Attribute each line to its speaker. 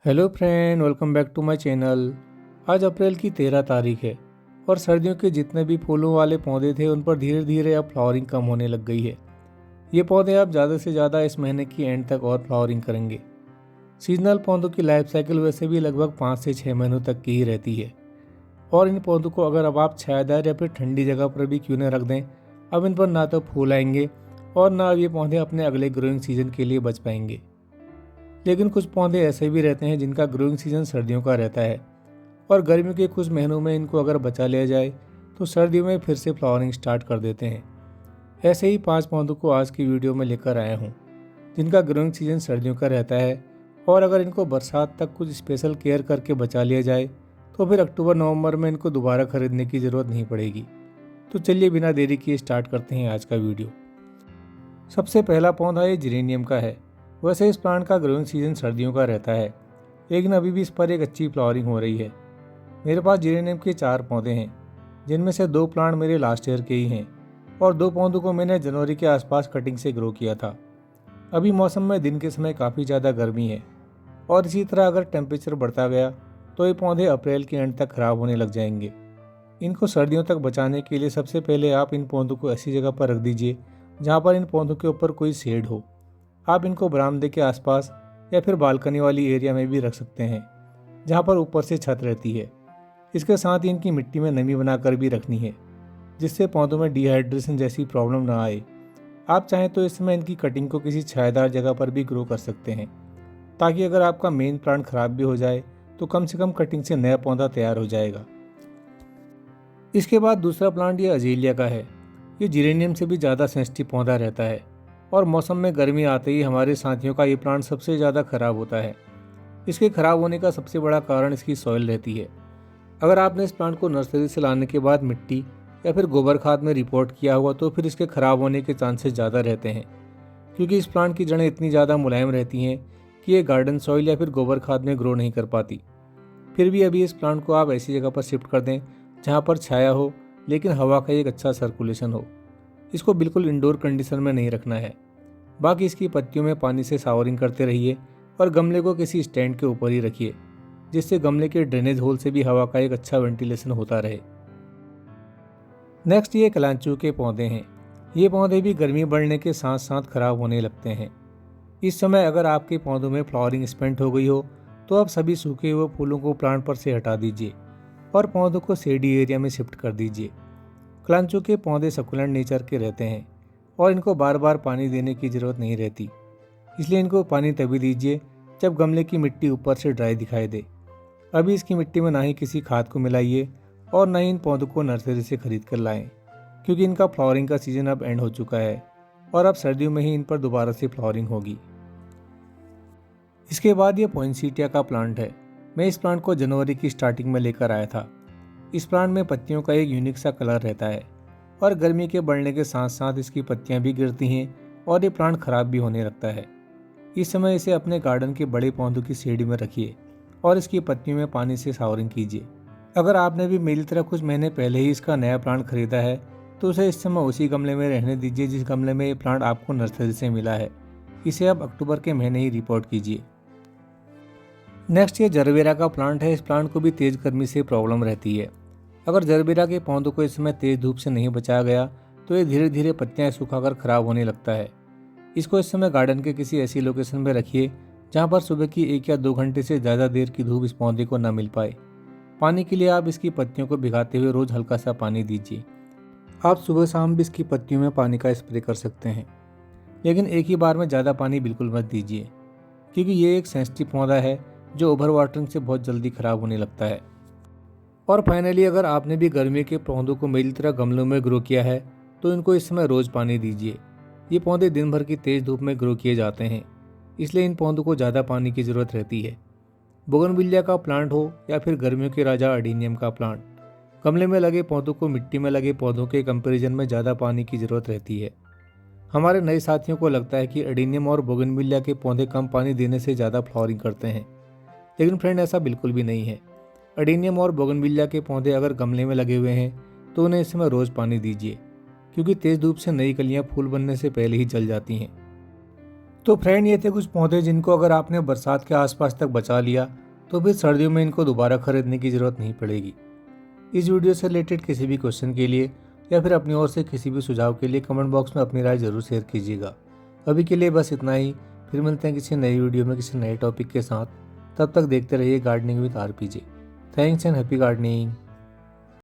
Speaker 1: Hello friend, welcome back to my channel. आज अप्रैल की 13 तारीख है और सर्दियों के जितने भी फूलों वाले पौधे थे उन पर धीरे धीरे अब फ्लावरिंग कम होने लग गई है। ये पौधे अब ज़्यादा से ज़्यादा इस महीने की एंड तक और फ्लावरिंग करेंगे। सीजनल पौधों की लाइफ साइकिल वैसे भी लगभग 5 से 6 महीनों तक की ही रहती है और इन पौधों को अगर अब आप छायादार या फिर ठंडी जगह पर भी क्यों न रख दें, अब इन पर ना तो फूल आएंगे और ना अब ये पौधे अपने अगले ग्रोइंग सीजन के लिए बच पाएंगे। लेकिन कुछ पौधे ऐसे भी रहते हैं जिनका ग्रोइंग सीजन सर्दियों का रहता है और गर्मियों के कुछ महीनों में इनको अगर बचा लिया जाए तो सर्दियों में फिर से फ्लावरिंग स्टार्ट कर देते हैं। ऐसे ही 5 पौधों को आज की वीडियो में लेकर आया हूँ जिनका ग्रोइंग सीजन सर्दियों का रहता है और अगर इनको बरसात तक कुछ स्पेशल केयर करके बचा लिया जाए तो फिर अक्टूबर नवंबर में इनको दोबारा खरीदने की ज़रूरत नहीं पड़ेगी। तो चलिए बिना देरी किए स्टार्ट करते हैं आज का वीडियो। सबसे पहला पौधा ये जिरेनियम का है। वैसे इस प्लांट का ग्रोइंग सीजन सर्दियों का रहता है, लेकिन अभी भी इस पर एक अच्छी फ्लावरिंग हो रही है। मेरे पास जिरेनियम के 4 पौधे हैं, जिनमें से 2 प्लांट मेरे लास्ट ईयर के ही हैं और 2 पौधों को मैंने जनवरी के आसपास कटिंग से ग्रो किया था। अभी मौसम में दिन के समय काफ़ी ज़्यादा गर्मी है और इसी तरह अगर टेम्परेचर बढ़ता गया तो ये पौधे अप्रैल के एंड तक खराब होने लग जाएंगे। इनको सर्दियों तक बचाने के लिए सबसे पहले आप इन पौधों को ऐसी जगह पर रख दीजिए जहाँ पर इन पौधों के ऊपर कोई शेड हो। आप इनको बरामदे के आसपास या फिर बालकनी वाली एरिया में भी रख सकते हैं जहाँ पर ऊपर से छत रहती है। इसके साथ ही इनकी मिट्टी में नमी बनाकर भी रखनी है जिससे पौधों में डिहाइड्रेशन जैसी प्रॉब्लम ना आए। आप चाहें तो इस समय इनकी कटिंग को किसी छायादार जगह पर भी ग्रो कर सकते हैं ताकि अगर आपका मेन प्लांट खराब भी हो जाए तो कम से कम कटिंग से नया पौधा तैयार हो जाएगा। इसके बाद दूसरा प्लांट ये अजीलिया का है। ये जिरेनियम से भी ज़्यादा सेंसिटिव पौधा रहता है और मौसम में गर्मी आते ही हमारे साथियों का ये प्लांट सबसे ज़्यादा खराब होता है। इसके खराब होने का सबसे बड़ा कारण इसकी सॉइल रहती है। अगर आपने इस प्लांट को नर्सरी से लाने के बाद मिट्टी या फिर गोबर खाद में रिपोर्ट किया हुआ तो फिर इसके खराब होने के चांसेस ज़्यादा रहते हैं, क्योंकि इस प्लांट की जड़ें इतनी ज़्यादा मुलायम रहती हैं कि ये गार्डन सॉइल या फिर गोबर खाद में ग्रो नहीं कर पाती। फिर भी अभी इस प्लांट को आप ऐसी जगह पर शिफ्ट कर दें जहाँ पर छाया हो लेकिन हवा का एक अच्छा सर्कुलेशन हो। इसको बिल्कुल इंडोर कंडीशन में नहीं रखना है। बाकी इसकी पत्तियों में पानी से शावरिंग करते रहिए और गमले को किसी स्टैंड के ऊपर ही रखिए जिससे गमले के ड्रेनेज होल से भी हवा का एक अच्छा वेंटिलेशन होता रहे। नेक्स्ट ये कलांचू के पौधे हैं। ये पौधे भी गर्मी बढ़ने के साथ साथ खराब होने लगते हैं। इस समय अगर आपके पौधों में फ्लावरिंग स्पेंट हो गई हो तो आप सभी सूखे हुए फूलों को प्लांट पर से हटा दीजिए और पौधों को शेडी एरिया में शिफ्ट कर दीजिए। कलांचू के पौधे सकुलेंट नेचर के रहते हैं और इनको बार बार पानी देने की ज़रूरत नहीं रहती, इसलिए इनको पानी तभी दीजिए जब गमले की मिट्टी ऊपर से ड्राई दिखाई दे। अभी इसकी मिट्टी में ना ही किसी खाद को मिलाइए और ना ही इन पौधों को नर्सरी से खरीद कर लाएं, क्योंकि इनका फ्लावरिंग का सीज़न अब एंड हो चुका है और अब सर्दियों में ही इन पर दोबारा से फ्लावरिंग होगी। इसके बाद ये पोइनसीटिया का प्लांट है। मैं इस प्लांट को जनवरी की स्टार्टिंग में लेकर आया था। इस प्लांट में पत्तियों का एक यूनिक सा कलर रहता है और गर्मी के बढ़ने के साथ साथ इसकी पत्तियां भी गिरती हैं और ये प्लांट खराब भी होने लगता है। इस समय इसे अपने गार्डन के बड़े पौधों की शेड में रखिए और इसकी पत्तियों में पानी से शावरिंग कीजिए। अगर आपने भी मेरी तरह कुछ महीने पहले ही इसका नया प्लांट खरीदा है तो उसे इस समय उसी गमले में रहने दीजिए जिस गमले में ये प्लांट आपको नर्सरी से मिला है। इसे आप अक्टूबर के महीने ही रिपोर्ट कीजिए। नेक्स्ट ये जरबेरा का प्लांट है। इस प्लांट को भी तेज़ गर्मी से प्रॉब्लम रहती है। अगर जरबेरा के पौधों को इस समय तेज़ धूप से नहीं बचाया गया तो ये धीरे धीरे पत्तियां सुखाकर खराब होने लगता है। इसको इस समय गार्डन के किसी ऐसी लोकेशन में रखिए जहां पर सुबह की 1 या 2 घंटे से ज़्यादा देर की धूप इस पौधे को न मिल पाए। पानी के लिए आप इसकी पत्तियों को भिगाते हुए रोज़ हल्का सा पानी दीजिए। आप सुबह शाम भी इसकी पत्तियों में पानी का स्प्रे कर सकते हैं, लेकिन एक ही बार में ज़्यादा पानी बिल्कुल मत दीजिए, क्योंकि ये एक सेंसिटिव पौधा है जो ओवर वाटरिंग से बहुत जल्दी ख़राब होने लगता है। और फाइनली अगर आपने भी गर्मी के पौधों को मेरी तरह गमलों में ग्रो किया है तो इनको इस समय रोज़ पानी दीजिए। ये पौधे दिन भर की तेज़ धूप में ग्रो किए जाते हैं, इसलिए इन पौधों को ज़्यादा पानी की ज़रूरत रहती है। बोगनविलिया का प्लांट हो या फिर गर्मियों के राजा अडीनियम का प्लांट, गमले में लगे पौधों को मिट्टी में लगे पौधों के कंपैरिजन में ज़्यादा पानी की ज़रूरत रहती है। हमारे नए साथियों को लगता है कि अडीनियम और बोगनविलिया के पौधे कम पानी देने से ज़्यादा फ्लावरिंग करते हैं, लेकिन फ्रेंड ऐसा बिल्कुल भी नहीं है। अडीनियम और बोगनविलिया के पौधे अगर गमले में लगे हुए हैं तो उन्हें इस समय रोज़ पानी दीजिए, क्योंकि तेज़ धूप से नई कलियां फूल बनने से पहले ही जल जाती हैं। तो फ्रेंड, ये थे कुछ पौधे जिनको अगर आपने बरसात के आसपास तक बचा लिया तो फिर सर्दियों में इनको दोबारा खरीदने की ज़रूरत नहीं पड़ेगी। इस वीडियो से रिलेटेड किसी भी क्वेश्चन के लिए या फिर अपनी ओर से किसी भी सुझाव के लिए कमेंट बॉक्स में अपनी राय ज़रूर शेयर कीजिएगा। अभी के लिए बस इतना ही। फिर मिलते हैं किसी नई वीडियो में किसी नए टॉपिक के साथ। तब तक देखते रहिए gardening with RPJ. Thanks and happy gardening.